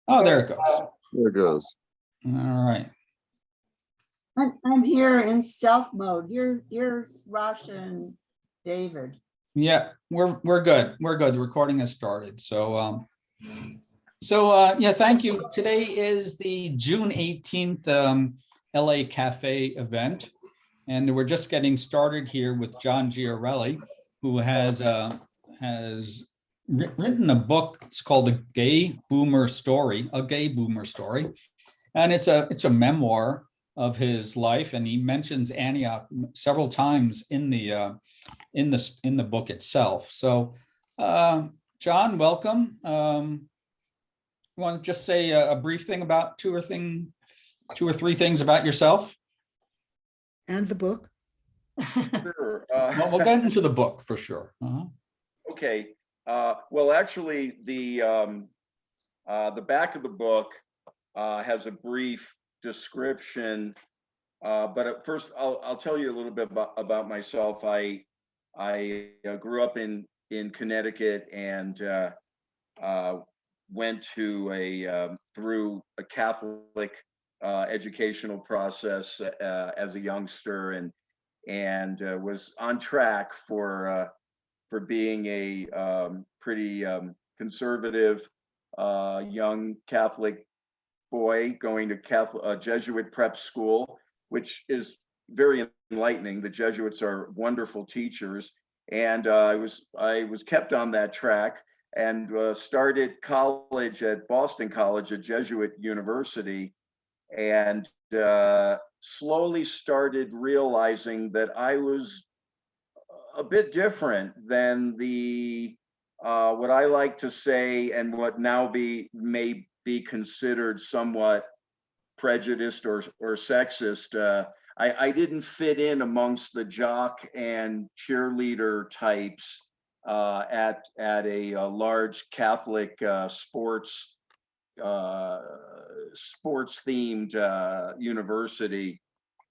Oh, there it goes. There it goes. All right. I'm here in stealth mode. Here's Rasha and David. Yeah, we're good. We're good. The recording has started. So yeah, thank you. Today is the June 18th LA Cafe event, and we're just getting started here with John Giarelli, who has written a book. It's called The Gay Boomer Story, a Gay Boomer Story, and it's a memoir of his life, and he mentions Antioch several times in the book itself. So, John, welcome. You want to just say a brief thing about two or three things about yourself? And the book? Sure. Well, we'll get into the book for sure. Okay. Well, actually, the back of the book has a brief description, but at first, I'll tell you a little bit about myself. I grew up in Connecticut and went to through a Catholic educational process as a youngster, and was on track for being a pretty conservative young Catholic boy going to Jesuit prep school, which is very enlightening. The Jesuits are wonderful teachers, and I was kept on that track and started college at Boston College, a Jesuit university, and slowly started realizing that I was a bit different than the what I like to say and what now may be considered somewhat prejudiced or sexist. I didn't fit in amongst the jock and cheerleader types at a large Catholic sports themed university,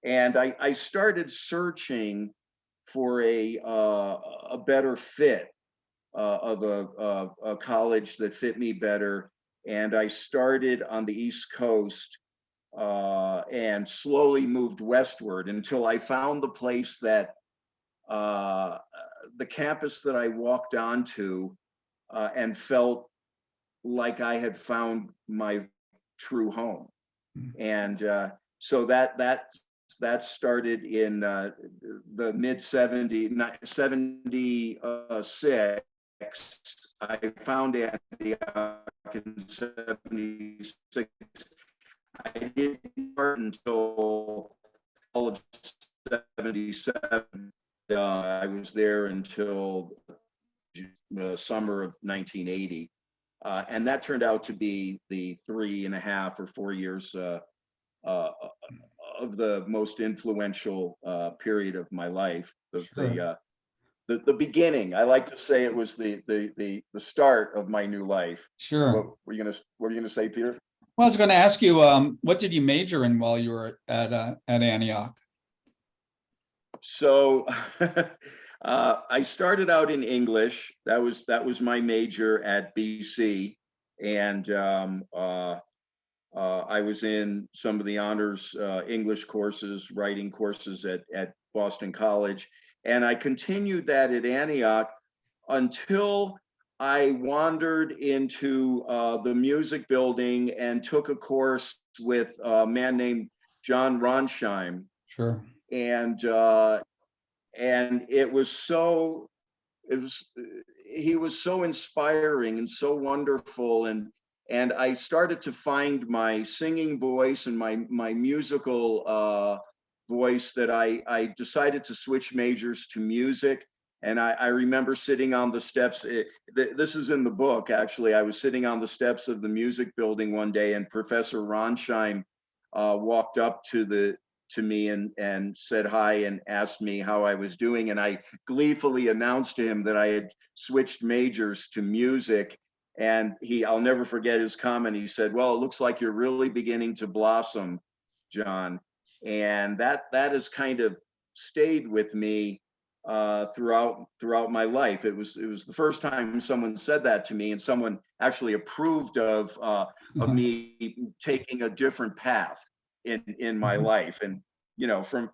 and I started searching for a better fit of a college that fit me better, and I started on the East Coast and slowly moved westward until I found the place that the campus that I walked onto and felt like I had found my true home. And so that started in the mid 76. I found Antioch in 76. I didn't start until all of 77. I was there until the summer of 1980. And that turned out to be the 3.5 or 4 years of the most influential period of my life. The beginning. I like to say it was the start of my new life. Sure. What were you gonna say, Peter? Well, I was going to ask you, what did you major in while you were at Antioch? So I started out in English. That was my major at BC, and I was in some of the honors English courses, writing courses at Boston College, and I continued that at Antioch until I wandered into the music building and took a course with a man named John Ronsheim. Sure. And he was so inspiring and so wonderful, and I started to find my singing voice and my musical voice, that I decided to switch majors to music. And I remember sitting on the steps. This is in the book, actually. I was sitting on the steps of the music building one day, and Professor Ronsheim walked up to me and said hi and asked me how I was doing. And I gleefully announced to him that I had switched majors to music. And I'll never forget his comment. He said, "Well, it looks like you're really beginning to blossom, John." And that has kind of stayed with me throughout my life. It was the first time someone said that to me, and someone actually approved of me taking a different path in my life. And from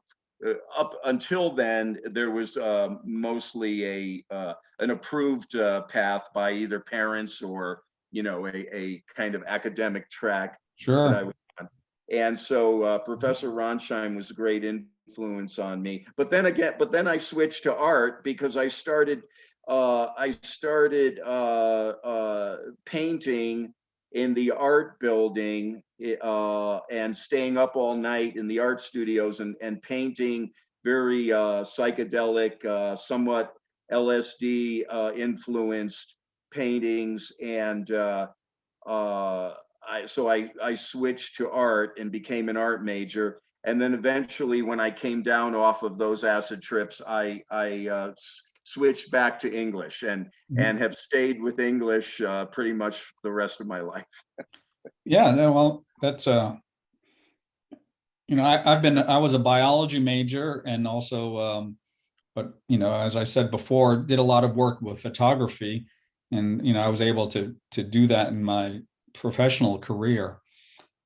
up until then, there was mostly an approved path by either parents or a kind of academic track that I Sure. was on. And so Professor Ronsheim was a great influence on me. But then I switched to art because I started painting in the art building and staying up all night in the art studios and painting very psychedelic, somewhat LSD influenced paintings. And I switched to art and became an art major. And then eventually, when I came down off of those acid trips, I switched back to English and have stayed with English pretty much the rest of my life. Yeah, no, well, that's I was a biology major and also but as I said before, did a lot of work with photography, and I was able to do that in my professional career.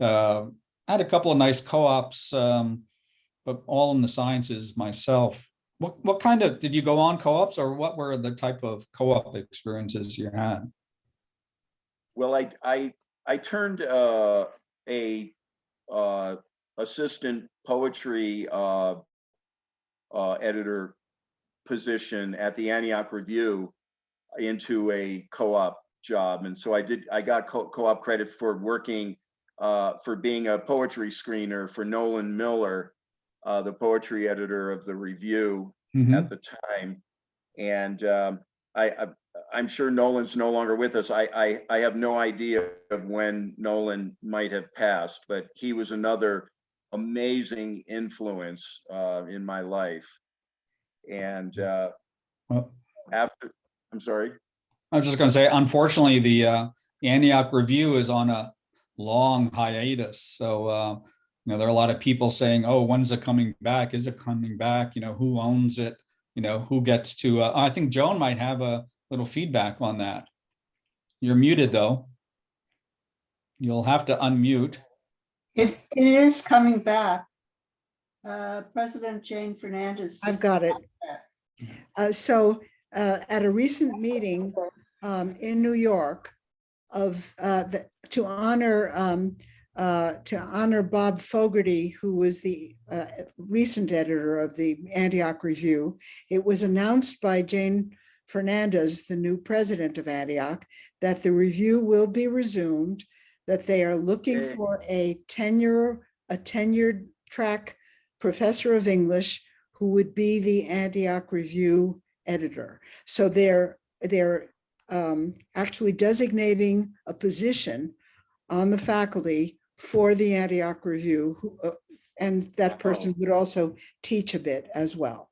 I had a couple of nice co-ops, but all in the sciences myself. What kind of, did you go on co-ops, or what were the type of co-op experiences you had? Well, I turned a assistant poetry editor position at the Antioch Review into a co-op job. And so I got co-op credit for working for being a poetry screener for Nolan Miller, the poetry editor of the Review at the time. And I'm sure Nolan's no longer with us. I have no idea of when Nolan might have passed, but he was another amazing influence in my life. And Well, after, I'm sorry. I was just going to say, unfortunately, the Antioch Review is on a long hiatus. So, there are a lot of people saying, "Oh, when's it coming back? Is it coming back? Who owns it? Who gets to?" I think Joan might have a little feedback on that. You're muted, though. You'll have to unmute. It is coming back. President Jane Fernandez. I've just got it. said At a recent meeting in New York to honor Bob Fogarty, who was the recent editor of the Antioch Review, it was announced by Jane Fernandez, the new president of Antioch, that the review will be resumed, that they are looking for a tenured track professor of English who would be the Antioch Review editor. So they're actually designating a position on the faculty for the Antioch Review, and that person would also teach a bit as well.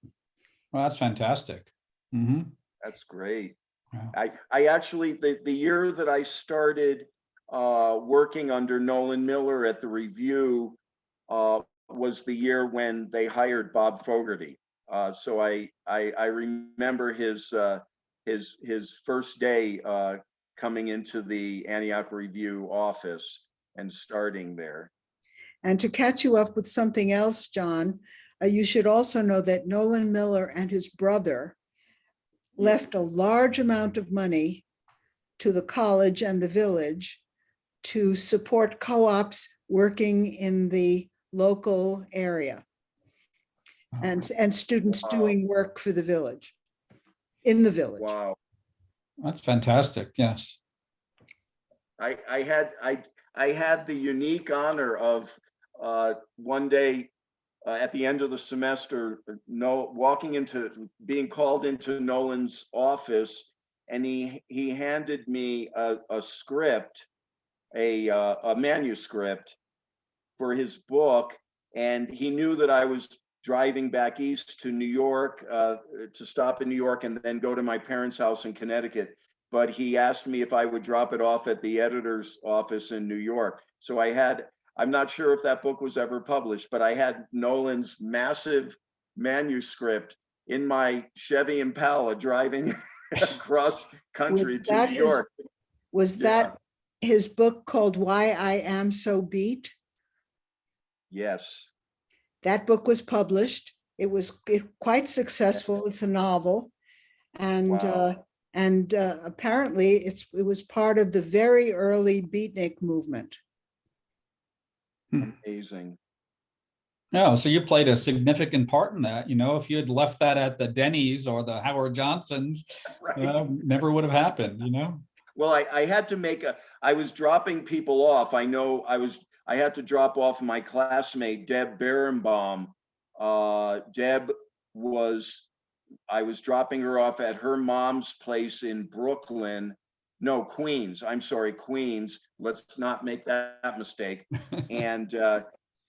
Well, that's fantastic. Mm-hmm. That's great. Wow. I actually, the year that I started working under Nolan Miller at the Review was the year when they hired Bob Fogarty. So I remember his first day coming into the Antioch Review office and starting there. And to catch you up with something else, John, you should also know that Nolan Miller and his brother left a large amount of money to the college and the village to support co-ops working in the local area and students doing work for the village, in the village. Wow. That's fantastic. Yes. I had the unique honor of one day at the end of the semester, being called into Nolan's office, and he handed me a script, a manuscript for his book, and he knew that I was driving back east to New York to stop in New York and then go to my parents' house in Connecticut. But he asked me if I would drop it off at the editor's office in New York. So I'm not sure if that book was ever published, but I had Nolan's massive manuscript in my Chevy Impala driving across country Was to that New his, York. was Yeah. that his book called Why I Am So Beat? Yes. That book was published. It was quite successful. It's a novel. And Wow. apparently it was part of the very early beatnik movement. Amazing. No, so you played a significant part in that. If you had left that at the Denny's or the Howard Johnsons, Right. never would have happened, Well, I had to I was dropping people off. I had to drop off my classmate, Deb Berenbaum. Deb I was dropping her off at her mom's place in Brooklyn. No, Queens. I'm sorry, Queens. Let's not make that mistake. And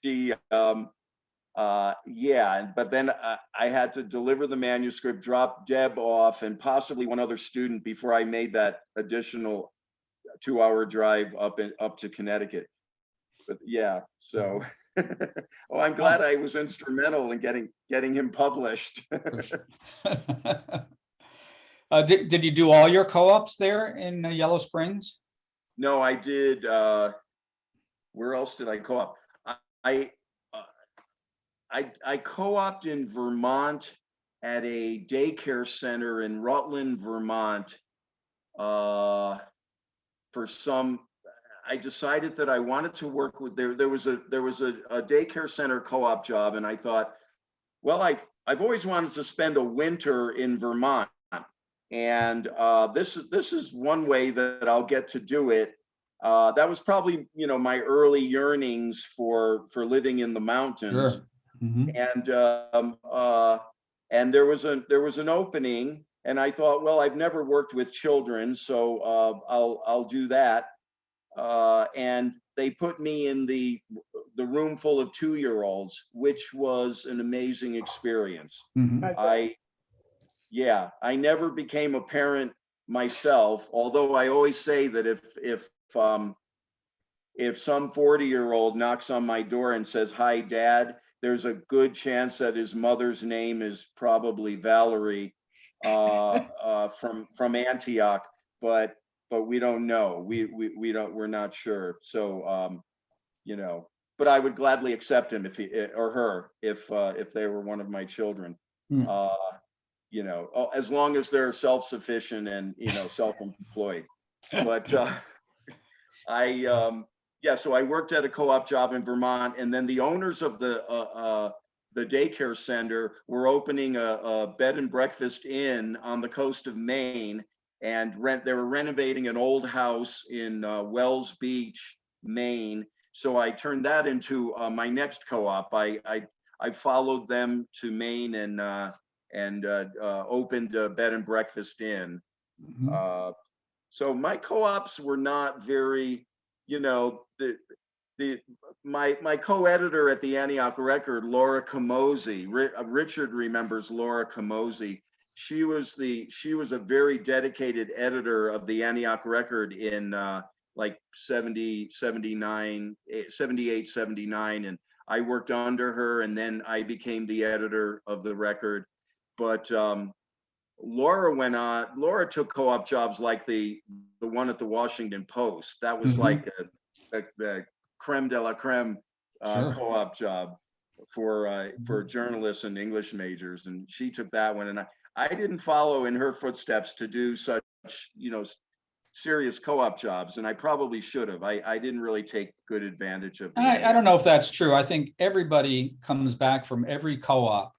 she, yeah, but then I had to deliver the manuscript, drop Deb off, and possibly one other student before I made that additional 2-hour drive up to Connecticut. But yeah, so oh, I'm glad I was instrumental in getting him published. For sure. Did you do all your co-ops there in Yellow Springs? No, I did. Where else did I co-op? I I co-opted in Vermont at a daycare center in Rutland, Vermont. For some, I decided that I wanted to work with there. There was a daycare center co-op job, and I thought, well, I've always wanted to spend a winter in Vermont, and this is one way that I'll get to do it. That was probably my early yearnings for living in the mountains. Sure. Mm-hmm. And there was an opening, and I thought, well, I've never worked with children, so I'll do that. And they put me in the room full of 2-year-olds, which was an amazing experience. Mm-hmm. I never became a parent myself, although I always say that if some 40-year-old knocks on my door and says, "Hi, Dad," there's a good chance that his mother's name is probably Valerie from Antioch, but we don't know. We're not sure. So but I would gladly accept him if he or her if they were one of my children. Mm. As long as they're self-sufficient and self-employed. But so I worked at a co-op job in Vermont, and then the owners of the daycare center were opening a bed and breakfast inn on the coast of Maine, and they were renovating an old house in Wells Beach, Maine. So I turned that into my next co-op. I followed them to Maine and opened a bed and breakfast inn. Mm-hmm. So my co-ops were not very, my co-editor at the Antioch Record, Laura Camozzi, Richard remembers Laura Camozzi. She was a very dedicated editor of the Antioch Record in like 78, 79, and I worked under her, and then I became the editor of the record. But Laura took co-op jobs like the one at the Washington Post. That was Mm-hmm. like the creme de la creme Sure. co-op job for journalists and English majors, and she took that one, and I didn't follow in her footsteps to do such serious co-op jobs, and I probably should have. I didn't really take good advantage of it. I don't know if that's true. I think everybody comes back from every co-op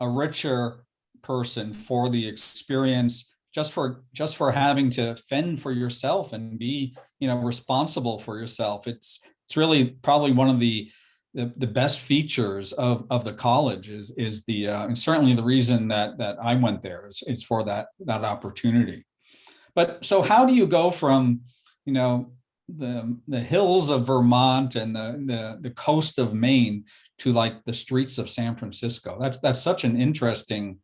a richer person for the experience, just for having to fend for yourself and be responsible for yourself. It's really probably one of the best features of the college is the and certainly the reason that I went there is for that opportunity. But so how do you go from the hills of Vermont and the coast of Maine to like the streets of San Francisco? That's such an interesting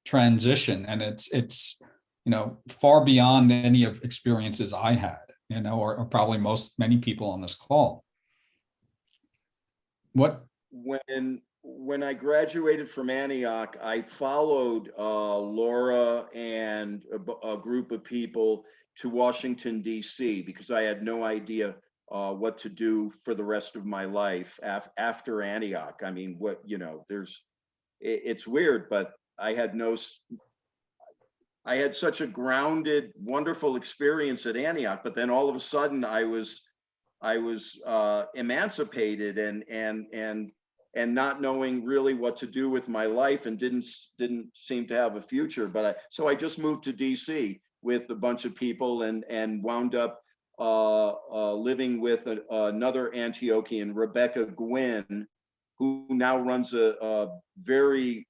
transition, and it's far beyond any of experiences I had, or probably many people on this call. What? When when I graduated from Antioch, I followed Laura and a group of people to Washington, D.C., because I had no idea what to do for the rest of my life after Antioch. I mean, it's weird, but I had such a grounded, wonderful experience at Antioch, but then all of a sudden I was emancipated and not knowing really what to do with my life, and didn't seem to have a future. So I just moved to DC with a bunch of people and wound up living with another Antiochian, Rebecca Gwynn, who now runs a very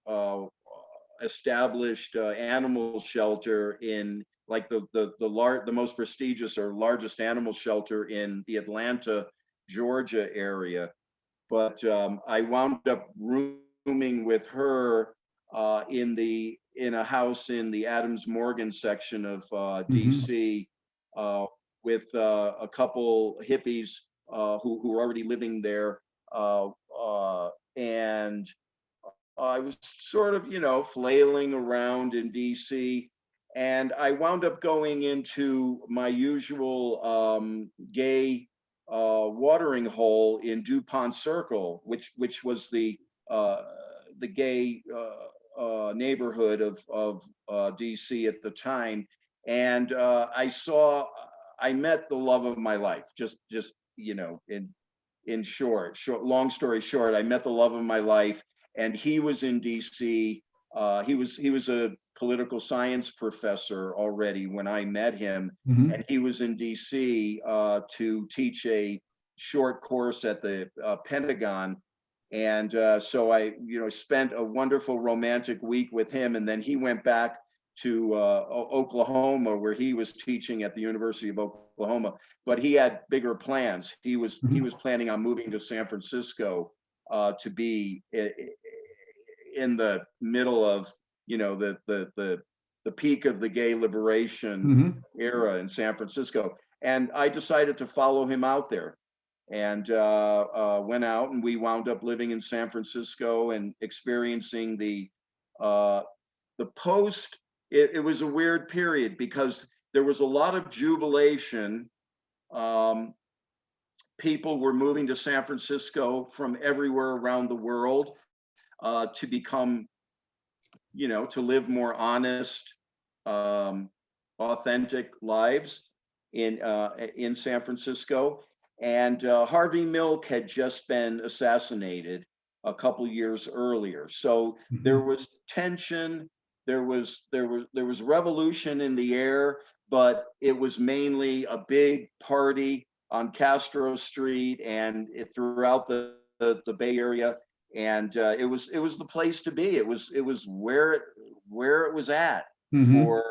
established animal shelter in like the most prestigious or largest animal shelter in the Atlanta, Georgia area. But I wound up rooming with her in a house in the Adams Morgan section of DC with a couple hippies who were already living there, and I was sort of, flailing around in DC, and I wound up going into my usual gay watering hole in DuPont Circle, which was the gay neighborhood of DC at the time, and I met the love of my life. Just in short, long story short, I met the love of my life, and he was in DC. He was a political science professor already when I met him, and he was in DC to teach a short course at the Pentagon. And so I, spent a wonderful romantic week with him, and then he went back to Oklahoma, where he was teaching at the University of Oklahoma. But he had bigger plans. He was planning on moving to San Francisco to be in the middle of the peak of the gay liberation era in San Francisco. And I decided to follow him out there, and went out, and we wound up living in San Francisco and experiencing the post. It was a weird period because there was a lot of jubilation. People were moving to San Francisco from everywhere around the world to become, to live more honest, authentic lives in San Francisco. And Harvey Milk had just been assassinated a couple years earlier, so there was tension. There was revolution in the air, but it was mainly a big party on Castro Street and throughout the Bay Area. And it was the place to be. It was where it was at for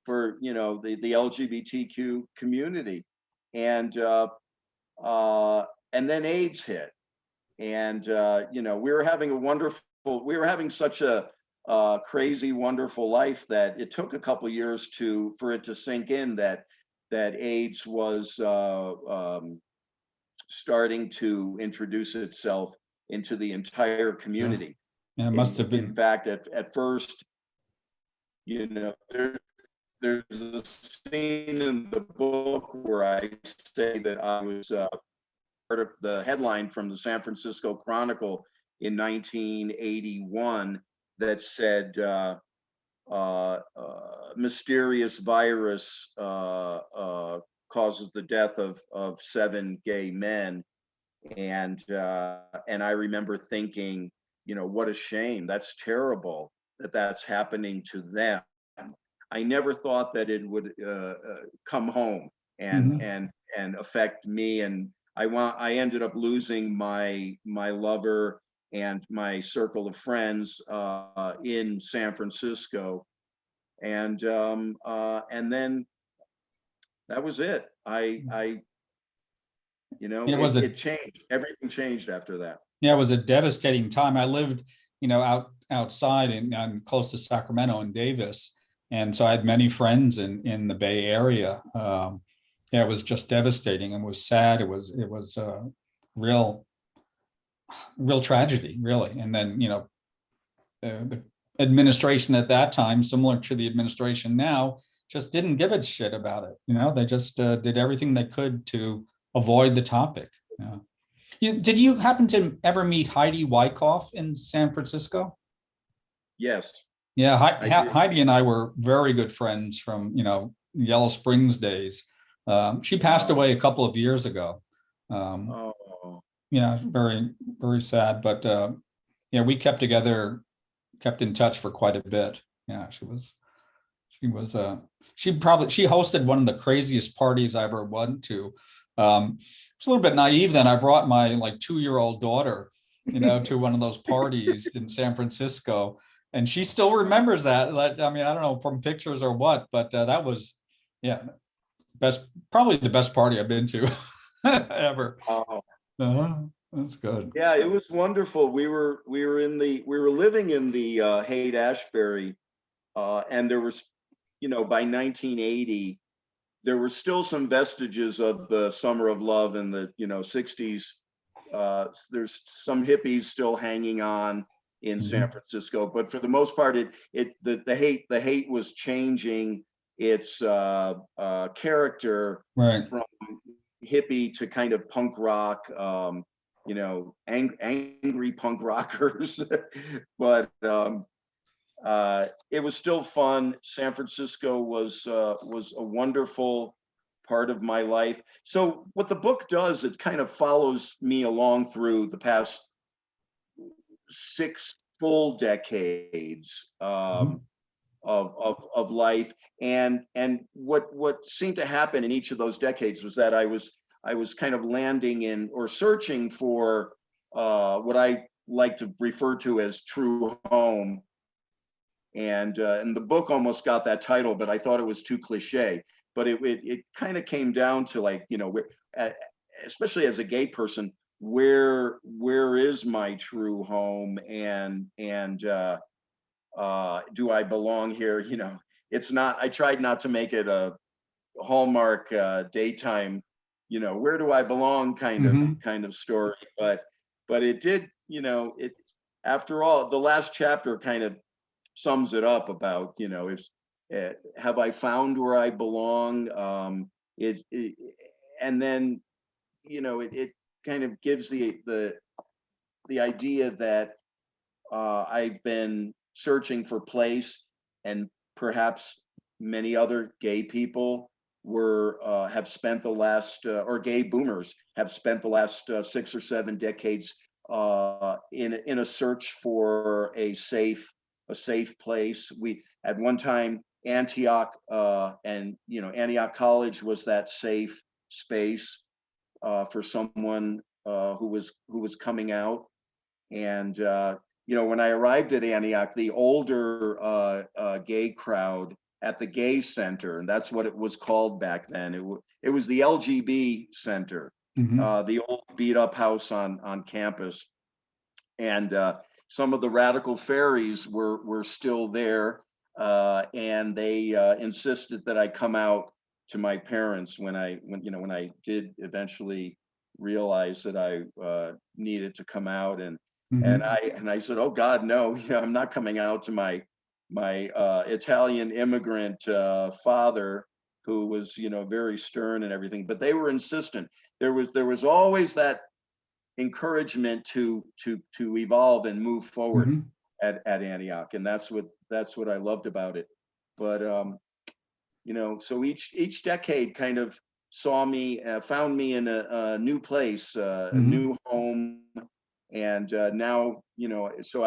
the LGBTQ community. And then AIDS hit, and we were having such a crazy, wonderful life that it took a couple of years for it to sink in that AIDS was starting to introduce itself into the entire community. Yeah, it must have been. In fact, at first, there's a scene in the book where I say that I was part of the headline from the San Francisco Chronicle in 1981 that said mysterious virus causes the death of 7 gay men. And I remember thinking, what a shame. That's terrible that's happening to them. I never thought that it would come home and affect me. And I ended up losing my lover and my circle of friends in San Francisco, and then that was it. It changed. Everything changed after that. Yeah, it was a devastating time. I lived, outside and close to Sacramento and Davis, and so I had many friends in the Bay Area. Yeah, it was just devastating and was sad. It was a real real tragedy, really. And then, the administration at that time, similar to the administration now, just didn't give a shit about it. They just did everything they could to avoid the topic. Yeah. Did you happen to ever meet Heidi Wyckoff in San Francisco? Yes, Yeah, I did. Heidi and I were very good friends from, Yellow Springs days. She passed Oh. away a couple of years ago. Oh, Yeah, very, very sad. But yeah, we kept in touch for quite a bit. Yeah, she hosted one of the craziest parties I ever went to. It's a little bit naive then. I brought my like 2-year-old daughter, to one of those parties in San Francisco. And she still remembers that. I mean, I don't know from pictures or what, but that was, yeah, probably the best party I've been to ever. oh. That's good. Yeah, it was wonderful. We were living in the Haight-Ashbury, and there was, by 1980, there were still some vestiges of the Summer of Love in the 60s. There's some hippies still hanging on in San Francisco, but for the most part, the Haight was changing its character Right. from hippie to kind of punk rock. Angry punk rockers, but it was still fun. San Francisco was a wonderful part of my life. So what the book does, it kind of follows me along through the past 6 full decades of life, and what seemed to happen in each of those decades was that I was kind of landing in or searching for what I like to refer to as true home. And the book almost got that title, but I thought it was too cliche. But it kind of came down to like, especially as a gay person, where is my true home, and do I belong here? It's not. I tried not to make it a Hallmark daytime, where do I belong kind of story, but it did, it, after all, the last chapter kind of sums it up about, if have I found where I belong? And then, it kind of gives the idea that I've been searching for place, and perhaps many other gay people have spent the last or gay boomers have spent the last 6 or 7 decades in a search for a safe place. We at one time, Antioch and Antioch College was that safe space for someone who was coming out. And when I arrived at Antioch, the older gay crowd at the Gay Center, and that's what it was called back then. It was the LGB Center, the old beat up house on campus, and some of the radical fairies were still there, and they insisted that I come out to my parents when I did eventually realize that I needed to come out, and I said, oh God, no, I'm not coming out to my Italian immigrant father, who was very stern and everything, but they were insistent. There was always that encouragement to evolve and move forward at Antioch, and that's what I loved about it. But so each decade kind of found me in a new place, a new home, and now so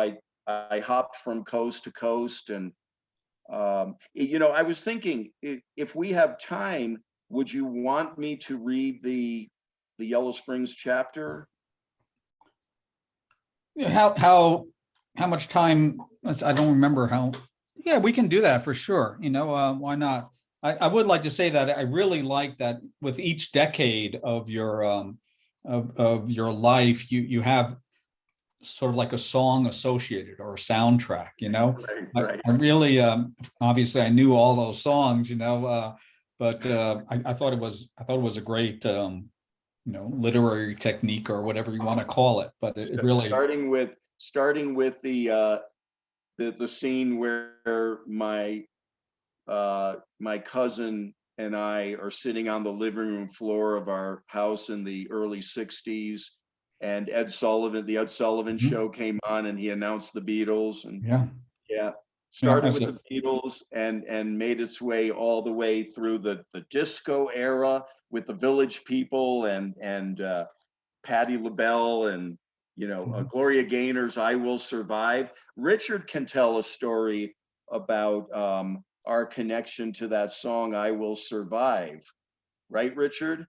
I hopped from coast to coast, and I was thinking, if we have time, would you want me to read the Yellow Springs chapter? How much time? I don't remember how. Yeah, we can do that for sure. Why not? I would like to say that I really like that with each decade of your of your life, you have sort of like a song associated or a soundtrack. Right. I really obviously I knew all those songs, but I thought it was a great literary technique or whatever you want to call it, but it really. starting with the scene where my cousin and I are sitting on the living room floor of our house in the early 60s, and the Ed Sullivan Mhm. show came on, and he announced the Beatles, and Yeah, started with absolutely. the Beatles and made its way all the way through the disco era with the Village People and Patti LaBelle and Mhm. Gloria Gaynor's "I Will Survive." Richard can tell a story about our connection to that song "I Will Survive," right, Richard?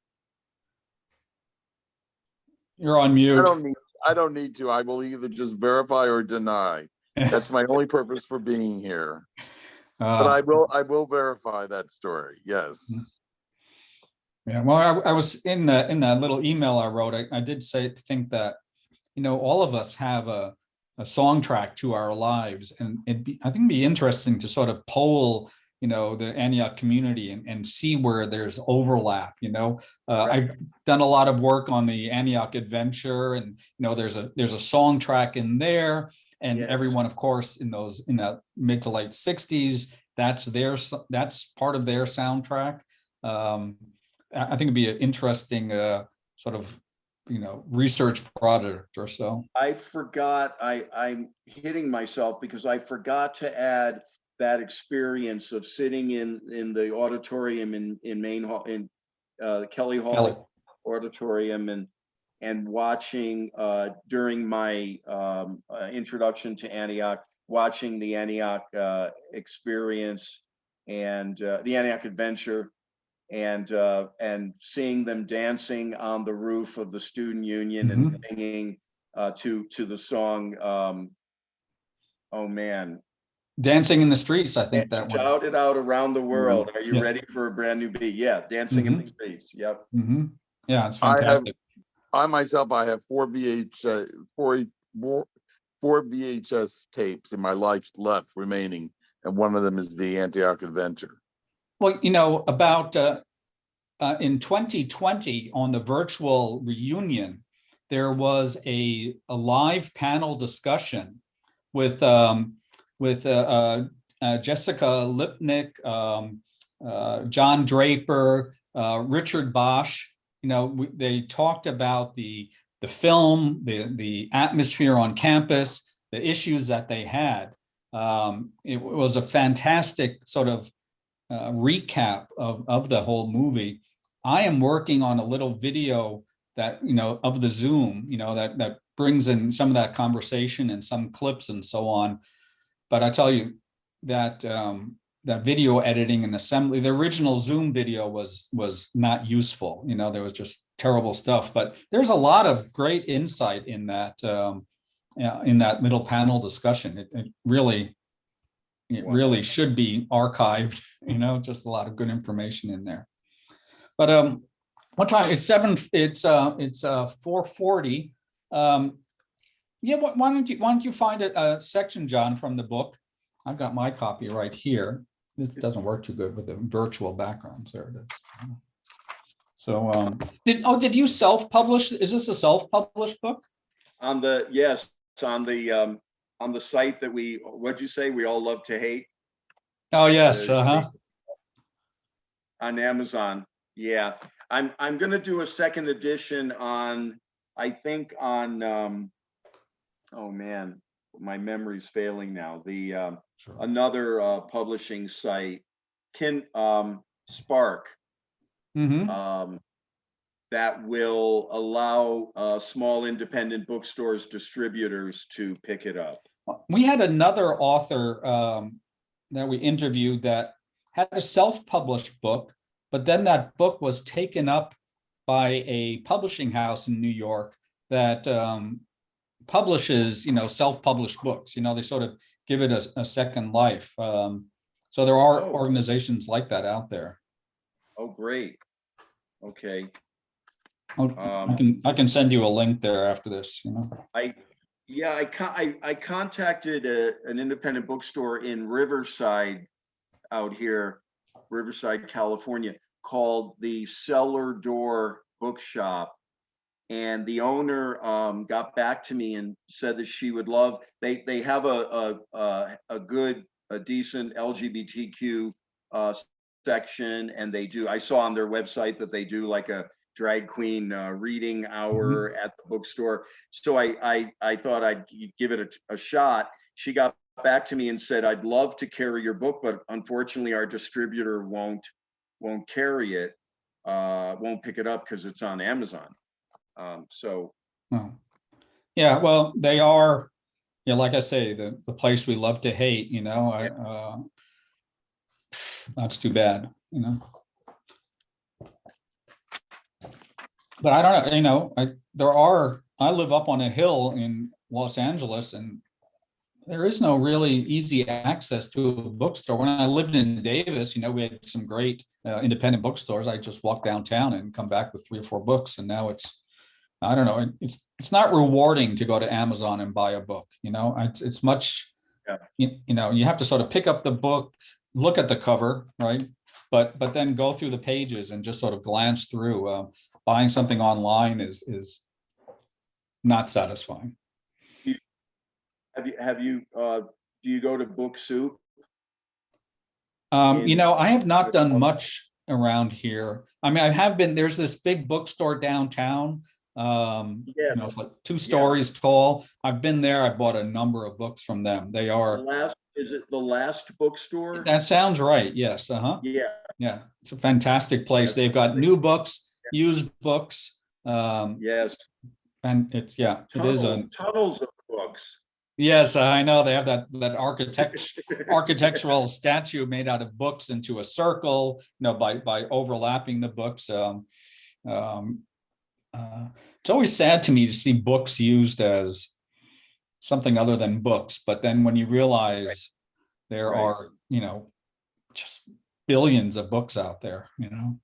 You're on I mute. don't need I don't need to. I will either just verify or deny. That's my only purpose for being here. But Uh, I will verify that story. Yes. yeah, well, I was in that little email I wrote. I did think that all of us have a song track to our lives, and I think it'd be interesting to sort of poll the Antioch community and see where there's overlap. Right. I've done a lot of work on the Antioch Adventure, and there's a song track in there, and Yes. everyone, of course, in that mid to late 60s, that's part of their soundtrack. I think it'd be an interesting sort of research product or so. I'm hitting myself because I forgot to add that experience of sitting in the auditorium in Main Hall, in Kelly Hall Kelly. Auditorium, and watching during my introduction to Antioch, watching the Antioch experience and the Antioch Adventure, and seeing them dancing on the roof of the student union and Mhm. singing to the song. Oh man, Dancing in the Streets, I think that one. shout it out around the world. Are you Yeah. ready for a brand new beat? Yeah, dancing in the Mhm. streets. Yep. Mhm. Yeah, it's I have fantastic. I myself I have four VHS tapes in my life left remaining, and one of them is the Antioch Adventure. Well, about in 2020 on the virtual reunion, there was a live panel discussion with Jessica Lipnick, John Draper, Richard Bosch. They talked about the film, the atmosphere on campus, the issues that they had. It was a fantastic sort of recap of the whole movie. I am working on a little video that of the Zoom, that brings in some of that conversation and some clips and so on. But I tell you that that video editing and assembly, the original Zoom video was not useful. There was just terrible stuff. But there's a lot of great insight in that little panel discussion. It really should be archived. Just a lot of good information in there. But what time? It's 4:40. Yeah, why don't you find a section, John, from the book? I've got my copy right here. This doesn't work too good with the virtual background. There it is. So did you self-publish? Is this a self-published book? Yes, on the site that what'd you say, we all love to hate? Oh yes, on Amazon. Yeah, I'm gonna do a second edition on, I think on oh man, my memory's failing now. The Sure. another publishing site, Spark, Mm-hmm. that will allow small independent bookstores, distributors to pick it up. We had another author that we interviewed that had a self-published book, but then that book was taken up by a publishing house in New York that publishes, self-published books. They sort of give it a second life. So there are organizations like that out there. Oh, great. Okay. I can send you a link there after this. I contacted an independent bookstore in Riverside out here, Riverside, California, called the Cellar Door Bookshop. and the owner got back to me and said that she would love. They have a decent LGBTQ section, and they do. I saw on their website that they do like a drag queen reading hour at the bookstore. So I thought I'd give it a shot. She got back to me and said, "I'd love to carry your book, but unfortunately our distributor won't carry it, won't pick it up because it's on Amazon." So Oh. Yeah, well, they are, yeah, like I say, the place we love to hate, you know, that's too bad, you know. But I don't know, you know, I live up on a hill in Los Angeles, and there is no really easy access to a bookstore. When I lived in Davis, you know, we had some great independent bookstores. I just walk downtown and come back with 3 or 4 books, and now I don't know, it's not rewarding to go to Amazon and buy a book, you know. It's much, yeah. You know, you have to sort of pick up the book, look at the cover, right? But then go through the pages and just sort of glance through. Buying something online is not satisfying. Have you do you go to Book Soup? You know, I have not done much around here. I mean, I have been, there's this big bookstore downtown. You know, it's like 2 stories tall. I've been there. I bought a number of books from them. They are. Is it the Last Bookstore? That sounds right. Yes. Uh-huh. Yeah. Yeah. It's a fantastic place. They've got new books, used books. Yes. And it's, yeah, it is tunnels of books. Yes, I know. They have that architectural statue made out of books into a circle, you know, by overlapping the books. It's always sad to me to see books used as something other than books. But then when you realize there are, you know, just billions of books out there, you know.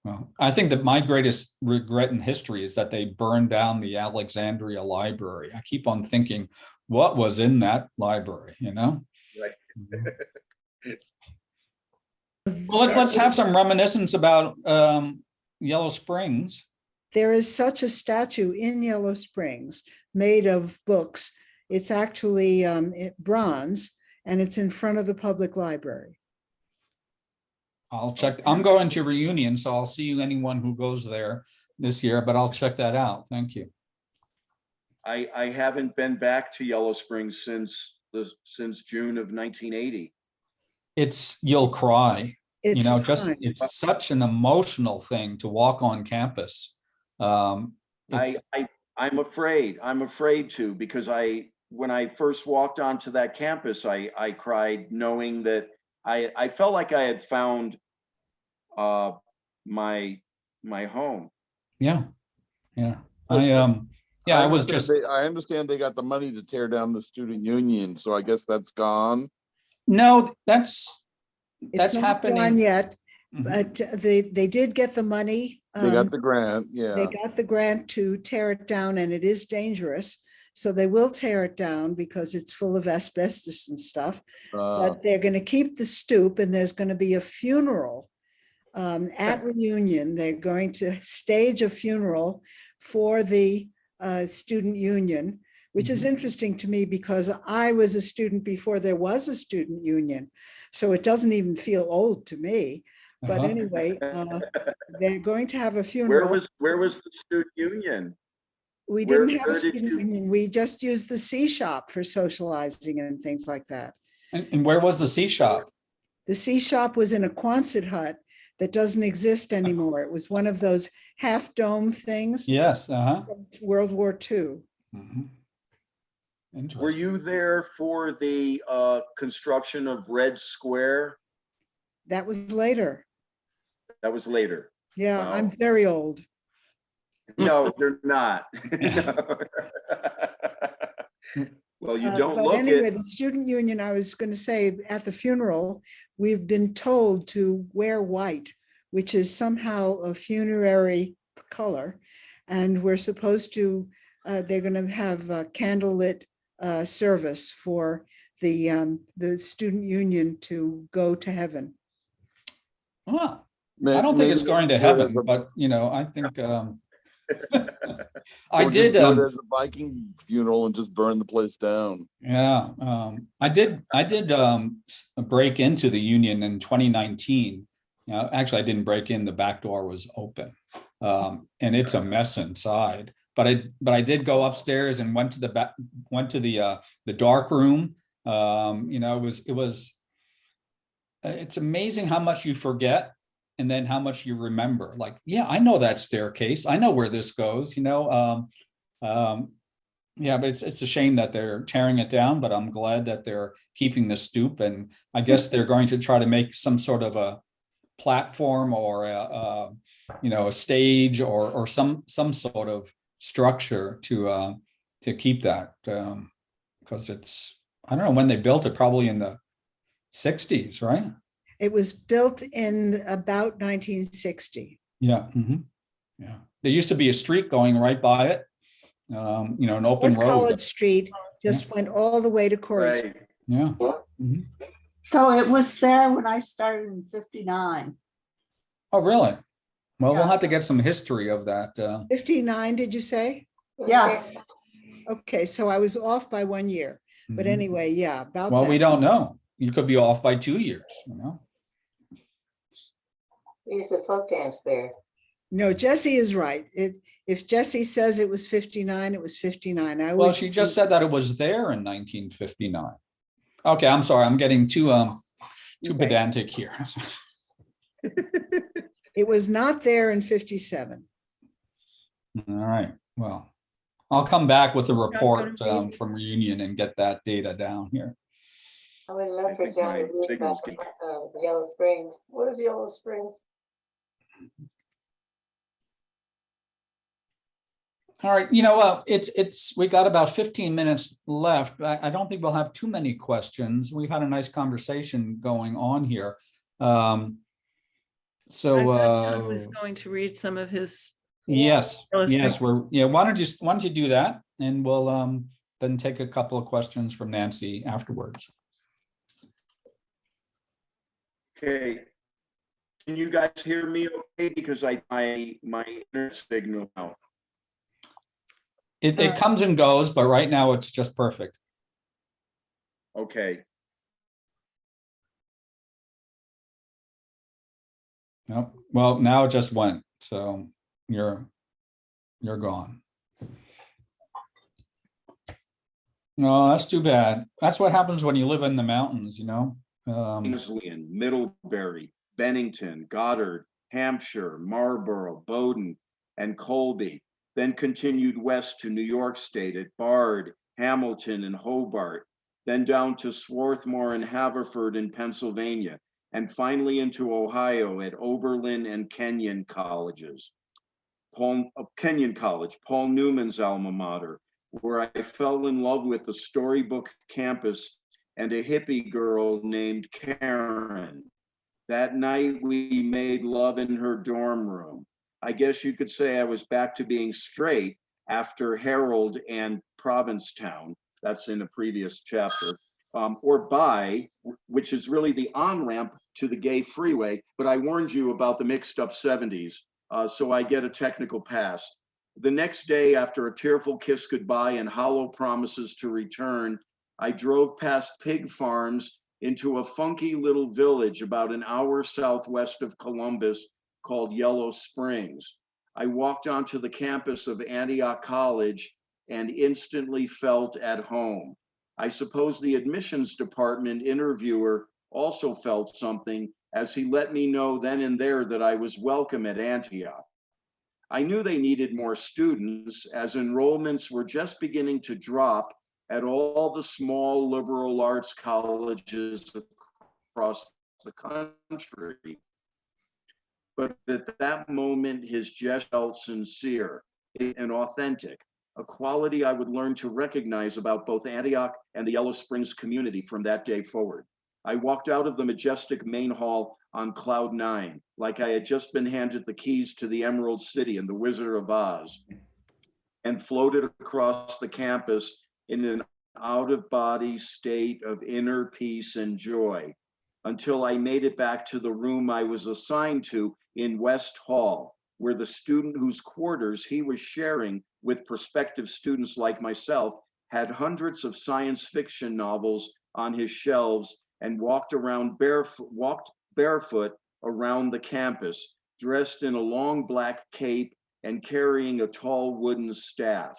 Well, I think that my greatest regret in history is that they burned down the Alexandria Library. I keep on thinking, what was in that library, you know? Right. Well, let's have some reminiscence about Yellow Springs. There is such a statue in Yellow Springs made of books. It's actually bronze, and it's in front of the public library. I'll check. I'm going to Reunion, so I'll see anyone who goes there this year, but I'll check that out. Thank you. I haven't been back to Yellow Springs since June of 1980. You'll cry. It's you know, it's such an emotional thing to walk on campus. I'm afraid to, because when I first walked onto that campus, I cried knowing that I felt like I had found my home. Yeah. I understand they got the money to tear down the student union, so I guess that's gone. No, that's not happening gone yet, but they did get the money. They got the grant. Yeah, they got the grant to tear it down, and it is dangerous. So they will tear it down because it's full of asbestos and stuff. But they're going to keep the stoop, and there's going to be a funeral at Reunion. They're going to stage a funeral for the student union, which is interesting to me because I was a student before there was a student union. So it doesn't even feel old to me. But anyway, they're going to have a funeral. Where was the student union? We didn't have a student union. We just used the C shop for socializing and things like that. And where was the C shop? The C shop was in a Quonset hut that doesn't exist anymore. It was one of those half dome things. Yes. From World War II. Were you there for the construction of Red Square? That was later. That was later. Yeah, wow. I'm very old. No, you're not. Well, you don't look anyway, the student union, I was going to say, at the funeral, we've been told to wear white, which is somehow a funerary color. And we're supposed to, they're going to have a candlelit service for the student union to go to heaven. Well, I don't think it's going to heaven, but, you know, I think I Or just did, do it as a Viking funeral and just burn the place down. yeah, I did break into the union in 2019. Actually, I didn't break in, the back door was open. And it's a mess inside. But I did go upstairs and went to the dark room. It's amazing how much you forget and then how much you remember. Like, yeah, I know that staircase. I know where this goes, yeah, but it's a shame that they're tearing it down, but I'm glad that they're keeping the stoop. And I guess they're going to try to make some sort of a platform or a stage or some sort of structure to keep that, because I don't know when they built it, probably in the 60s, right? It was built in about 1960. Yeah. Yeah. There used to be a street going right by it, an open North road. College Street just went all the way to Corey. Right. Yeah. Mhm. So it was there when I started in 59. Oh, really? Well, we'll Yeah. have to get some history of that. 59, did you say? Yeah, Okay, so I was off by 1 year. But Mhm. anyway, yeah, about Well, we that. don't know. You could be off by 2 years, We used to folk dance there. No, Jesse is right. If Jesse says it was 59, it was 59. I Well, always she just said that it was there in 1959. Okay, I'm sorry. I'm getting too Okay. pedantic here. It was not there in 57. All right. Well, I'll come back with a not report gonna be- from reunion and get that data down here. I would love I for think John my to read signal's about Yellow Springs. What is Yellow Springs? All right, we got about 15 minutes left. I don't think we'll have too many questions. We've had a nice conversation going on here. I So thought John was going to read some of his. yes, Yellow yes, Springs. why don't you do that, and we'll then take a couple of questions from Nancy afterwards. Okay. Can you guys hear me okay? Because my internet signal out. It comes and goes, but right now it's just perfect. Okay. Nope. Well, now it just went, so you're gone. No, that's too bad. That's what happens when you live in the mountains, Wesleyan, Middlebury, Bennington, Goddard, Hampshire, Marlborough, Bowdoin, and Colby, then continued west to New York State at Bard, Hamilton, and Hobart, then down to Swarthmore and Haverford in Pennsylvania, and finally into Ohio at Oberlin and Kenyon colleges. Kenyon College, Paul Newman's alma mater, where I fell in love with the Storybook campus and a hippie girl named Karen. That night we made love in her dorm room. I guess you could say I was back to being straight after Harold and Provincetown. That's in a previous chapter. Or bi, which is really the on-ramp to the gay freeway, but I warned you about the mixed up 70s, so I get a technical pass. The next day, after a tearful kiss goodbye and hollow promises to return, I drove past pig farms into a funky little village about an hour southwest of Columbus called Yellow Springs. I walked onto the campus of Antioch College and instantly felt at home. I suppose the admissions department interviewer also felt something, as he let me know then and there that I was welcome at Antioch. I knew they needed more students, as enrollments were just beginning to drop at all the small liberal arts colleges across the country. But at that moment, his gesture felt sincere and authentic, a quality I would learn to recognize about both Antioch and the Yellow Springs community from that day forward. I walked out of the majestic main hall on cloud 9, like I had just been handed the keys to the Emerald City in The Wizard of Oz, and floated across the campus in an out-of-body state of inner peace and joy, until I made it back to the room I was assigned to in West Hall, where the student whose quarters he was sharing with prospective students like myself had hundreds of science fiction novels on his shelves and walked barefoot around the campus, dressed in a long black cape and carrying a tall wooden staff.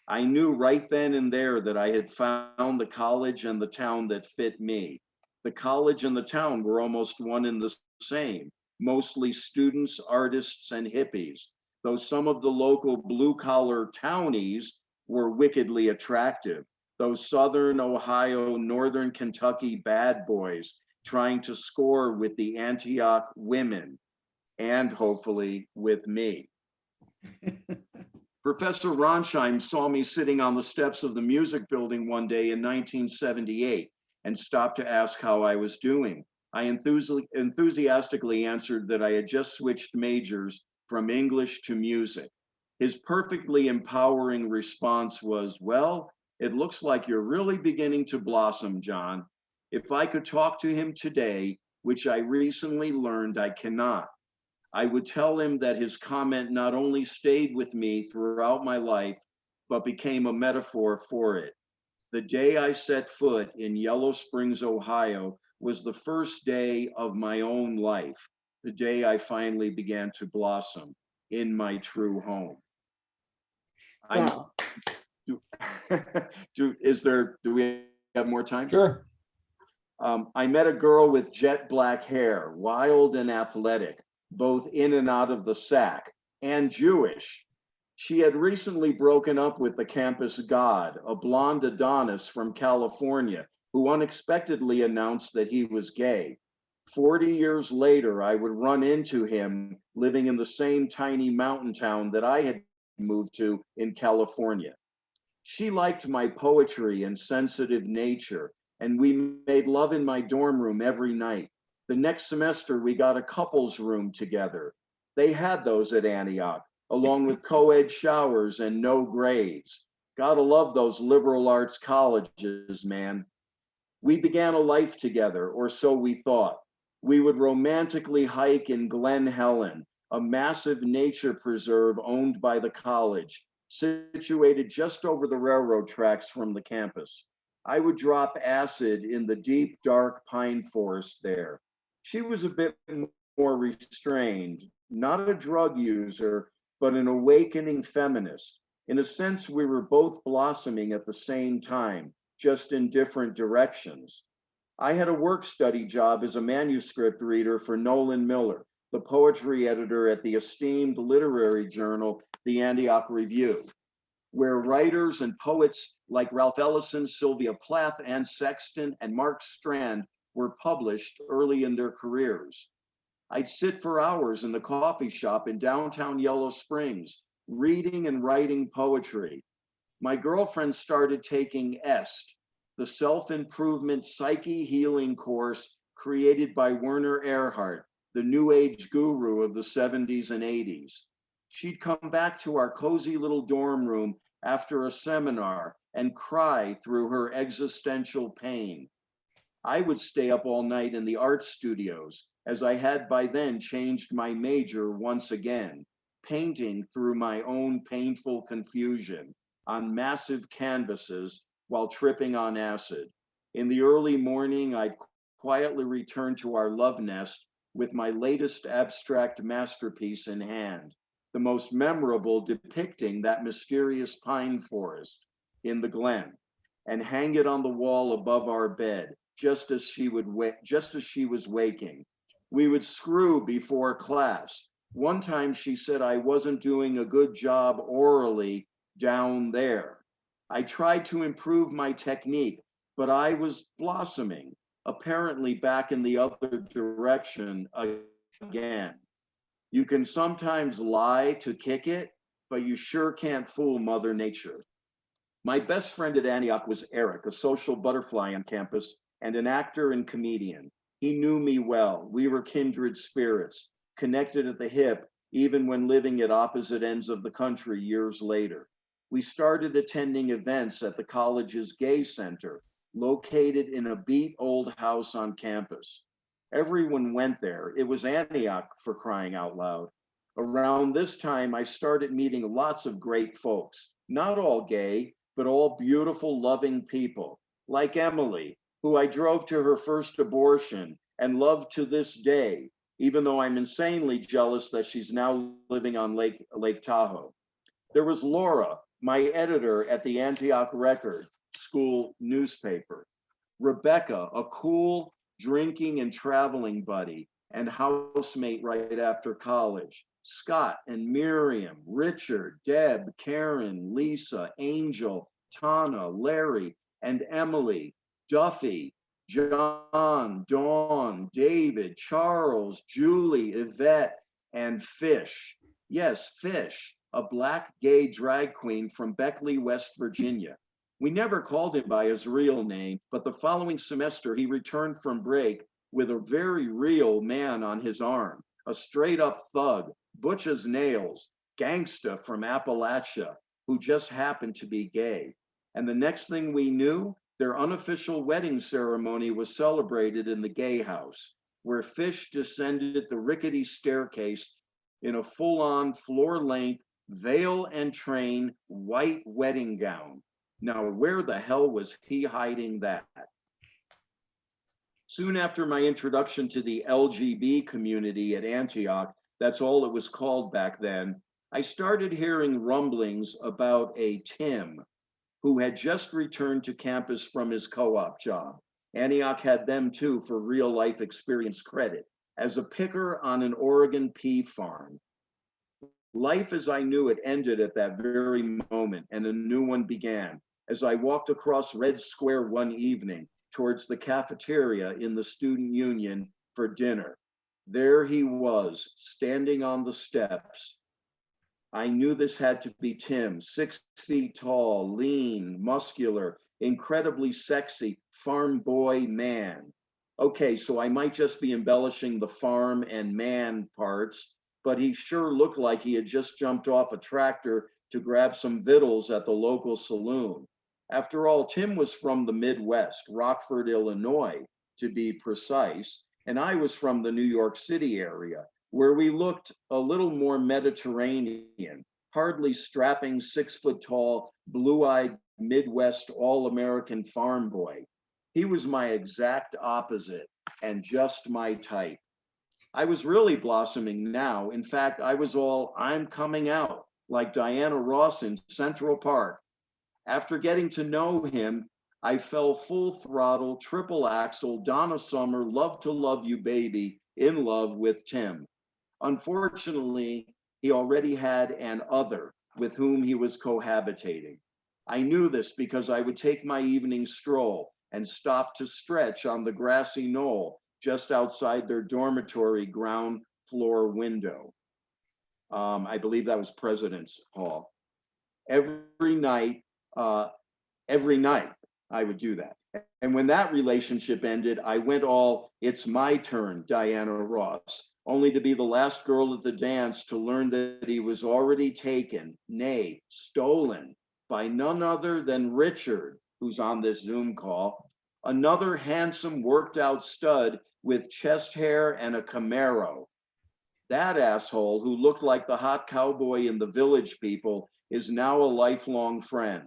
I knew right then and there that I had found the college and the town that fit me. The college and the town were almost one and the same, mostly students, artists, and hippies, though some of the local blue-collar townies were wickedly attractive. Those Southern Ohio, Northern Kentucky bad boys trying to score with the Antioch women, and hopefully with me. Professor Ronsheim saw me sitting on the steps of the music building one day in 1978 and stopped to ask how I was doing. I enthusiastically answered that I had just switched majors from English to music. His perfectly empowering response was, "Well, it looks like you're really beginning to blossom, John." If I could talk to him today, which I recently learned I cannot, I would tell him that his comment not only stayed with me throughout my life, but became a metaphor for it. The day I set foot in Yellow Springs, Ohio, was the first day of my own life, the day I finally began to blossom in my true home. Wow. Do we have more time? Sure. I met a girl with jet black hair, wild and athletic, both in and out of the sack, and Jewish. She had recently broken up with the campus god, a blonde Adonis from California, who unexpectedly announced that he was gay. 40 years later, I would run into him living in the same tiny mountain town that I had moved to in California. She liked my poetry and sensitive nature, and we made love in my dorm room every night. The next semester, we got a couples room together. They had those at Antioch, along with co-ed showers and no grades. Gotta love those liberal arts colleges, man. We began a life together, or so we thought. We would romantically hike in Glen Helen, a massive nature preserve owned by the college, situated just over the railroad tracks from the campus. I would drop acid in the deep, dark pine forest there. She was a bit more restrained, not a drug user, but an awakening feminist. In a sense, we were both blossoming at the same time, just in different directions. I had a work study job as a manuscript reader for Nolan Miller, the poetry editor at the esteemed literary journal, the Antioch Review, where writers and poets like Ralph Ellison, Sylvia Plath, Anne Sexton, and Mark Strand were published early in their careers. I'd sit for hours in the coffee shop in downtown Yellow Springs, reading and writing poetry. My girlfriend started taking EST, the self-improvement psyche healing course created by Werner Erhard, the new age guru of the 70s and 80s. She'd come back to our cozy little dorm room after a seminar and cry through her existential pain. I would stay up all night in the art studios, as I had by then changed my major once again, painting through my own painful confusion on massive canvases while tripping on acid. In the early morning, I'd quietly return to our love nest with my latest abstract masterpiece in hand, the most memorable depicting that mysterious pine forest in the Glen, and hang it on the wall above our bed, just as she was waking. We would screw before class. One time she said I wasn't doing a good job orally down there. I tried to improve my technique, but I was blossoming, apparently back in the other direction again. You can sometimes lie to kick it, but you sure can't fool Mother Nature. My best friend at Antioch was Eric, a social butterfly on campus and an actor and comedian. He knew me well. We were kindred spirits, connected at the hip, even when living at opposite ends of the country years later. We started attending events at the college's gay center, located in a beat old house on campus. Everyone went there. It was Antioch, for crying out loud. Around this time, I started meeting lots of great folks, not all gay, but all beautiful, loving people, like Emily, who I drove to her first abortion and love to this day, even though I'm insanely jealous that she's now living on Lake Tahoe. There was Laura, my editor at the Antioch Record school newspaper. Rebecca, a cool drinking and traveling buddy and housemate right after college. Scott and Miriam, Richard, Deb, Karen, Lisa, Angel, Tana, Larry, and Emily, Duffy, John, Dawn, David, Charles, Julie, Yvette, and Fish. Yes, Fish, a Black gay drag queen from Beckley, West Virginia. We never called him by his real name, but the following semester he returned from break with a very real man on his arm, a straight up thug, butch as nails, gangsta from Appalachia, who just happened to be gay. And the next thing we knew, their unofficial wedding ceremony was celebrated in the gay house, where Fish descended the rickety staircase in a full-on floor-length veil and train white wedding gown. Now, where the hell was he hiding that? Soon after my introduction to the LGB community at Antioch, that's all it was called back then, I started hearing rumblings about a Tim who had just returned to campus from his co-op job. Antioch had them too for real life experience credit as a picker on an Oregon pea farm. Life as I knew it ended at that very moment, and a new one began as I walked across Red Square one evening towards the cafeteria in the student union for dinner. There he was, standing on the steps. I knew this had to be Tim, 6 feet tall, lean, muscular, incredibly sexy, farm boy man. Okay, so I might just be embellishing the farm and man parts, but he sure looked like he had just jumped off a tractor to grab some victuals at the local saloon. After all, Tim was from the Midwest, Rockford, Illinois, to be precise, and I was from the New York City area, where we looked a little more Mediterranean, hardly strapping 6 foot tall, blue-eyed Midwest all-American farm boy. He was my exact opposite and just my type. I was really blossoming now. In fact, I was all, I'm coming out, like Diana Ross in Central Park. After getting to know him, I fell full throttle, triple axle, Donna Summer, love to love you, baby, in love with Tim. Unfortunately, he already had an other with whom he was cohabitating. I knew this because I would take my evening stroll and stop to stretch on the grassy knoll just outside their dormitory ground floor window. I believe that was President's Hall. Every night I would do that. And when that relationship ended, I went all, it's my turn, Diana Ross, only to be the last girl at the dance to learn that he was already taken, nay, stolen, by none other than Richard, who's on this Zoom call, another handsome worked out stud with chest hair and a Camaro. That asshole who looked like the hot cowboy in the Village People is now a lifelong friend.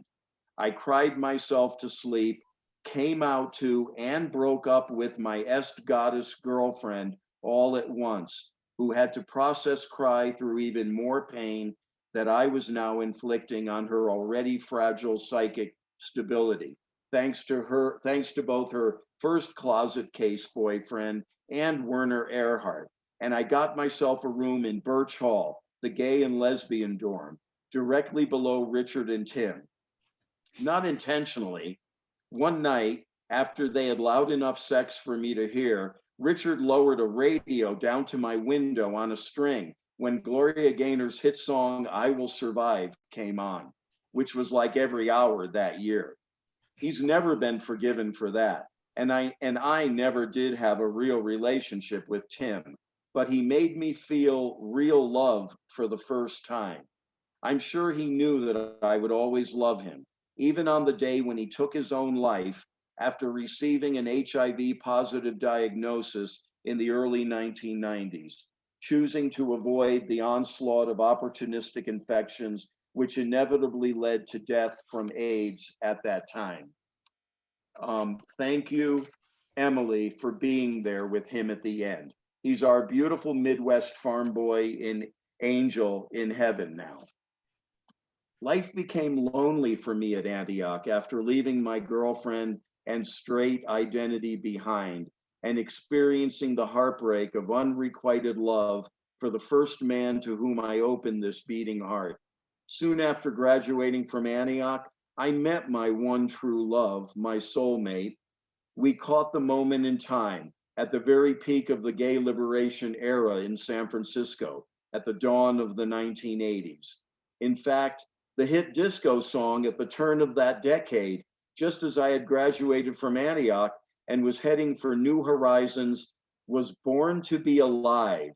I cried myself to sleep, came out to and broke up with my Est goddess girlfriend all at once, who had to process cry through even more pain that I was now inflicting on her already fragile psychic stability, thanks to both her first closet case boyfriend and Werner Erhard. And I got myself a room in Birch Hall, the gay and lesbian dorm, directly below Richard and Tim. Not intentionally, one night, after they had loud enough sex for me to hear, Richard lowered a radio down to my window on a string when Gloria Gaynor's hit song, I Will Survive, came on, which was like every hour that year. He's never been forgiven for that. And I never did have a real relationship with Tim, but he made me feel real love for the first time. I'm sure he knew that I would always love him, even on the day when he took his own life after receiving an HIV positive diagnosis in the early 1990s. choosing to avoid the onslaught of opportunistic infections, which inevitably led to death from AIDS at that time. Thank you, Emily, for being there with him at the end. He's our beautiful Midwest farm boy angel in heaven now. Life became lonely for me at Antioch after leaving my girlfriend and straight identity behind and experiencing the heartbreak of unrequited love for the first man to whom I opened this beating heart. Soon after graduating from Antioch, I met my one true love, my soulmate. We caught the moment in time at the very peak of the gay liberation era in San Francisco at the dawn of the 1980s. In fact, the hit disco song at the turn of that decade, just as I had graduated from Antioch and was heading for new horizons, was Born to Be Alive,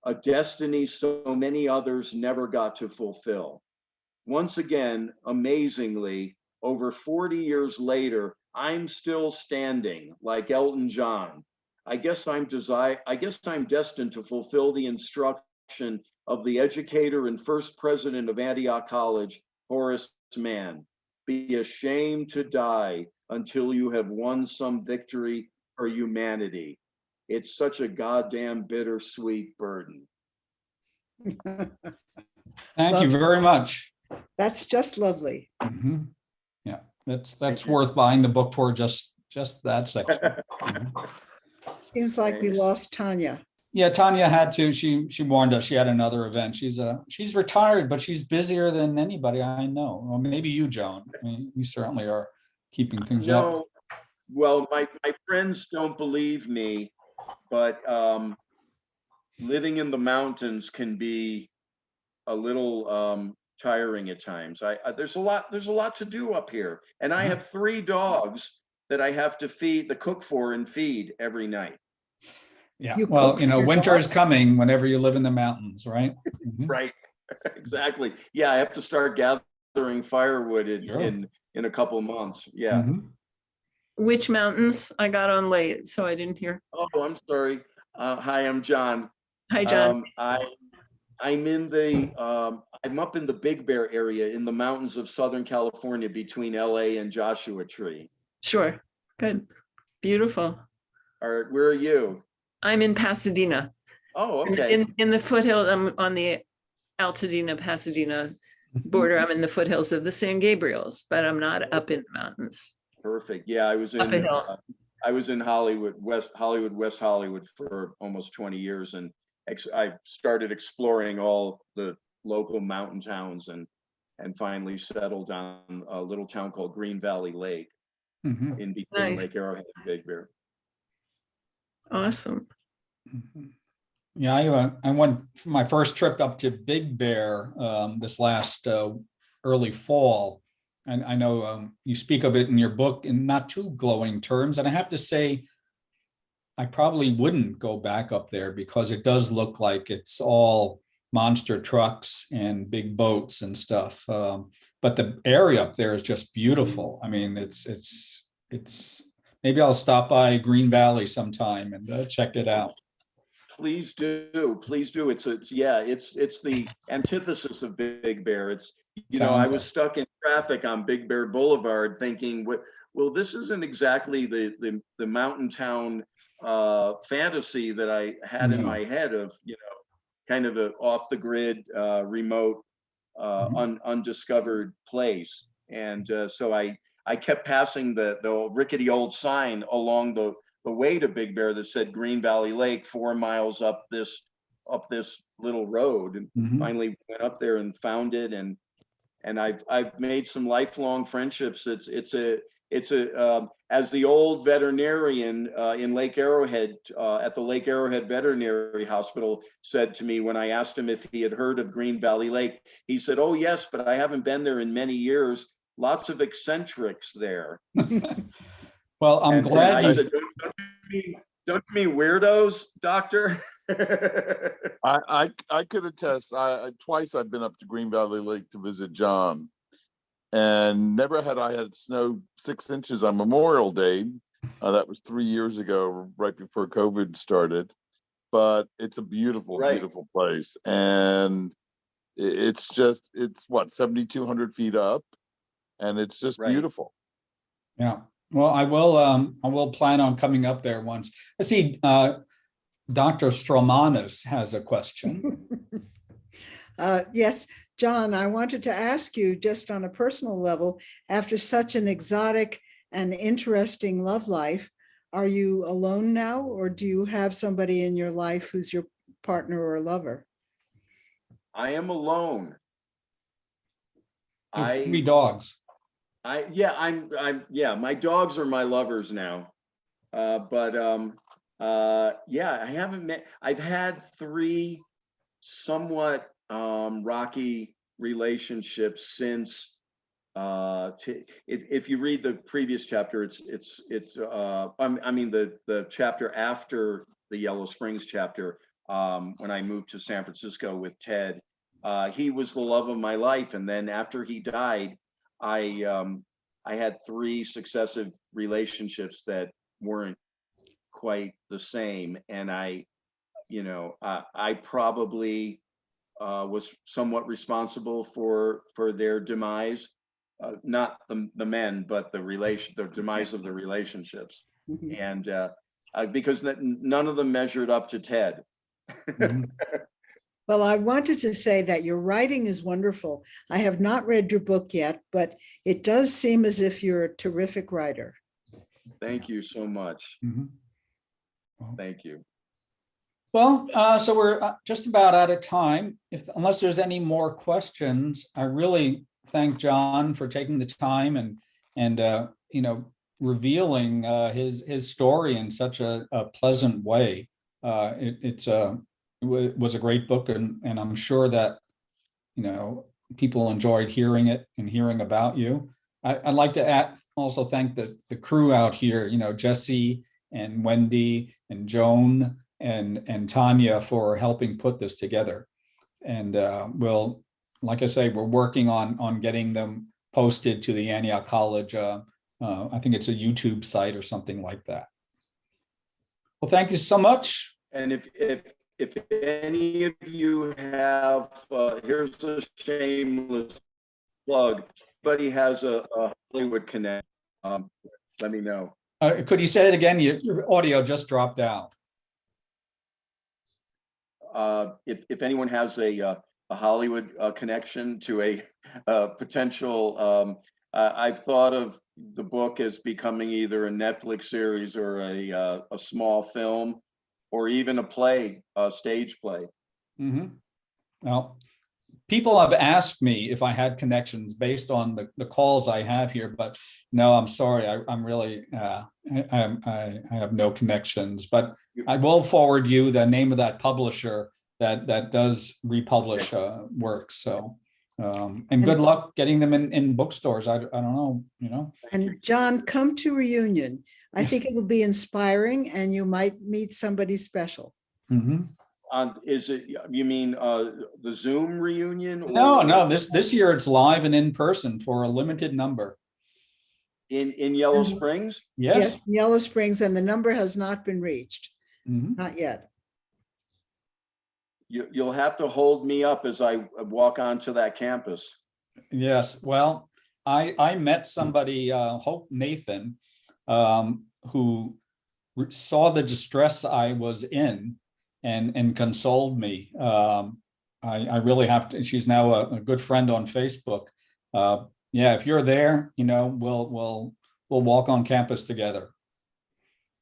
a destiny so many others never got to fulfill. Once again, amazingly, over 40 years later, I'm still standing like Elton John. I guess I'm destined to fulfill the instruction of the educator and first president of Antioch College, Horace Mann. Be ashamed to die until you have won some victory for humanity. It's such a goddamn bittersweet burden. Thank you very much. That's just lovely. Mhm. Yeah, that's worth buying the book for, just that section. Mhm. Seems like we Thanks. lost Tanya. Yeah, Tanya had to, she warned us, she had another event. She's retired, but she's busier than anybody I know. Well, maybe you, Joan. I mean, you certainly are keeping things up. No, well, my friends don't believe me, but living in the mountains can be a little tiring at times. There's a lot to do up here, and I have 3 dogs that I have to cook for and feed every night. Yeah, You well, cook you know, for your winter is dog? coming whenever you live in the mountains, right? Mhm. Right, exactly. Yeah, I have to start gathering firewood Sure. in a couple months. Yeah. Mhm. Which mountains? I got on late, so I didn't hear. Oh, I'm sorry. Hi, I'm John. Hi, John. I'm up in the Big Bear area in the mountains of Southern California between LA and Joshua Tree. Sure. Good. Beautiful. Where are you? I'm in Pasadena. Oh, okay. In the foothill, I'm on the Altadena, Pasadena border. I'm in the foothills of the San Gabriels, but I'm not up in the mountains. Perfect. Yeah, I was Up a hill. in West Hollywood for almost 20 years, and I started exploring all the local mountain towns and finally settled on a little town called Green Valley Lake Mhm. in between Nice. Lake Arrowhead and Big Bear. Awesome. Mhm. Yeah, I went for my first trip up to Big Bear this last early fall. And I know you speak of it in your book in not too glowing terms. And I have to say, I probably wouldn't go back up there because it does look like it's all monster trucks and big boats and stuff. But the area up there is just beautiful. I mean, it's maybe I'll stop by Green Valley sometime and check it out. Please do. Please do. It's the antithesis of Big Bear. I was stuck in traffic on Big Bear Boulevard thinking, well, this isn't exactly the mountain town fantasy that I had in my head of, kind of a off the grid, remote, undiscovered place. And so I kept passing the rickety old sign along the way to Big Bear that said Green Valley Lake, 4 miles up this little road, and Mhm. finally went up there and found it, and I've made some lifelong friendships. It's a as the old veterinarian in Lake Arrowhead at the Lake Arrowhead Veterinary Hospital said to me when I asked him if he had heard of Green Valley Lake, he said, "Oh yes, but I haven't been there in many years. Lots of eccentrics there." Well, I'm And glad I you. said, don't you mean weirdos, doctor? I could attest. Twice I've been up to Green Valley Lake to visit John, and never had I had snow 6 inches on Memorial Day. That was 3 years ago, right before COVID started. but it's a beautiful, Right. beautiful place. And it's just, it's what, 7,200 feet up, and it's just Right. beautiful. Yeah. Well, I will plan on coming up there once. I see Dr. Stromanis has a question. Yes, John, I wanted to ask you just on a personal level, after such an exotic and interesting love life, are you alone now, or do you have somebody in your life who's your partner or lover? I am alone. You have 3 I, dogs. yeah, my dogs are my lovers now. Yeah, I haven't met, I've had 3 somewhat rocky relationships since if you read the previous chapter, I mean the chapter after the Yellow Springs chapter, when I moved to San Francisco with Ted. He was the love of my life, and then after he died, I had 3 successive relationships that weren't quite the same, and I probably was somewhat responsible for their demise, not the men, but the demise of the relationships, Mhm. and because none of them measured up to Ted. Mhm. Well, I wanted to say that your writing is wonderful. I have not read your book yet, but it does seem as if you're a terrific writer. Thank you so much. Mhm. Thank you. Well, so we're just about out of time. Unless there's any more questions, I really thank John for taking the time and revealing his story in such a pleasant way. It was a great book, and I'm sure that people enjoyed hearing it and hearing about you. I'd like to also thank the crew out here, Jesse and Wendy and Joan and Tanya for helping put this together. And like I say, we're working on getting them posted to the Antioch College. I think it's a YouTube site or something like that. Well, thank you so much. And if any of you have, here's a shameless plug. Anybody has a Hollywood connect, let me know. Could you say it again? Your audio just dropped out. If anyone has a Hollywood connection to a potential, I've thought of the book as becoming either a Netflix series or a small film, or even a play, a stage play. Mm-hmm. Well, people have asked me if I had connections based on the calls I have here, but no, I'm sorry. I'm really, I have no connections, but I will forward you the name of that publisher that does republish works. So, and good luck getting them in bookstores. I don't know, And John, come to Reunion. I think it will be inspiring and you might meet somebody special. Mm-hmm. Is it, you mean the Zoom reunion? No, this year it's live and in person for a limited number. In Yellow Springs? Yes, Yellow Springs, and the number has not been reached. Mm-hmm. Not yet. You'll have to hold me up as I walk onto that campus. Yes, well, I met somebody, Hope Nathan, who saw the distress I was in and consoled me. I really have to. She's now a good friend on Facebook. Yeah, if you're there, we'll walk on campus together.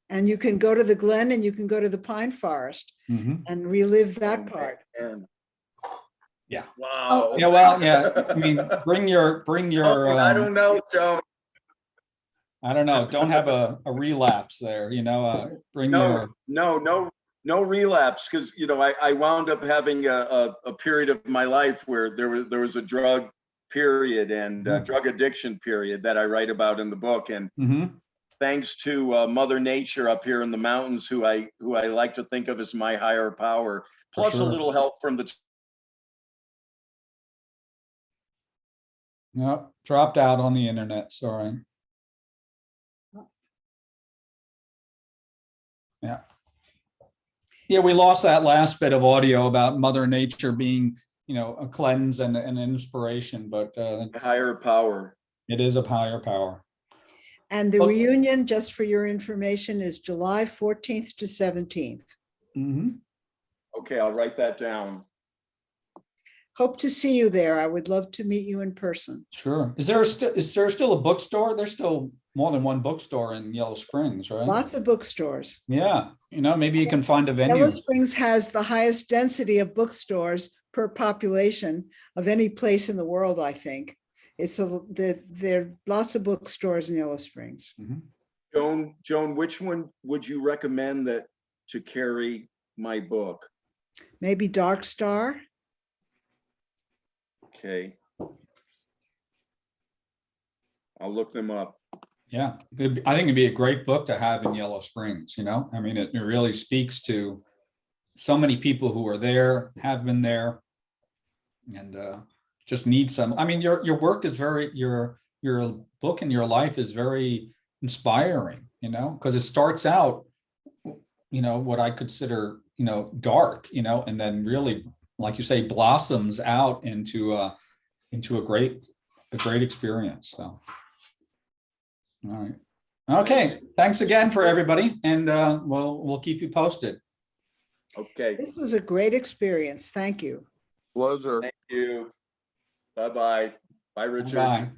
And you can go to the Glen and you can go to the Pine Forest and relive that part. Man. Yeah. Wow. Yeah. Well, yeah. I mean, bring your. I don't know, Joe. I don't know. Don't have a relapse there. Bring your. No relapse, because I wound up having a period of my life where there was a drug period and drug addiction period that I write about in the book, and thanks to Mother Nature up here in the mountains, who I like to think of as my higher power, plus a little help from the. No, dropped out on the internet. Sorry. Yeah. Yeah, we lost that last bit of audio about Mother Nature being, a cleanse and an inspiration, but Higher power. it is a higher power. And the Okay. reunion, just for your information, is July 14th to 17th. Mhm. Okay, I'll write that down. Hope to see you there. I would love to meet you in person. Sure. Is there still a bookstore? There's still more than one bookstore in Yellow Springs, right? Lots of bookstores. Yeah, maybe you can find a venue. Yellow Springs has the highest density of bookstores per population of any place in the world, I think. There are lots of bookstores in Yellow Springs. Mhm. Joan, which one would you recommend that to carry my book? Maybe Dark Star. Okay. I'll look them up. Yeah, I think it'd be a great book to have in Yellow Springs, I mean, it really speaks to so many people who are there, have been there, and just need some. I mean, your work is your book and your life is very inspiring, because it starts out, what I consider, dark, and then really, like you say, blossoms out into a great experience. So, all right. Okay, thanks again for everybody, and we'll keep you posted. Okay, This was a great experience. Thank you. Pleasure. thank you. Bye-bye. Bye, Richard. Bye.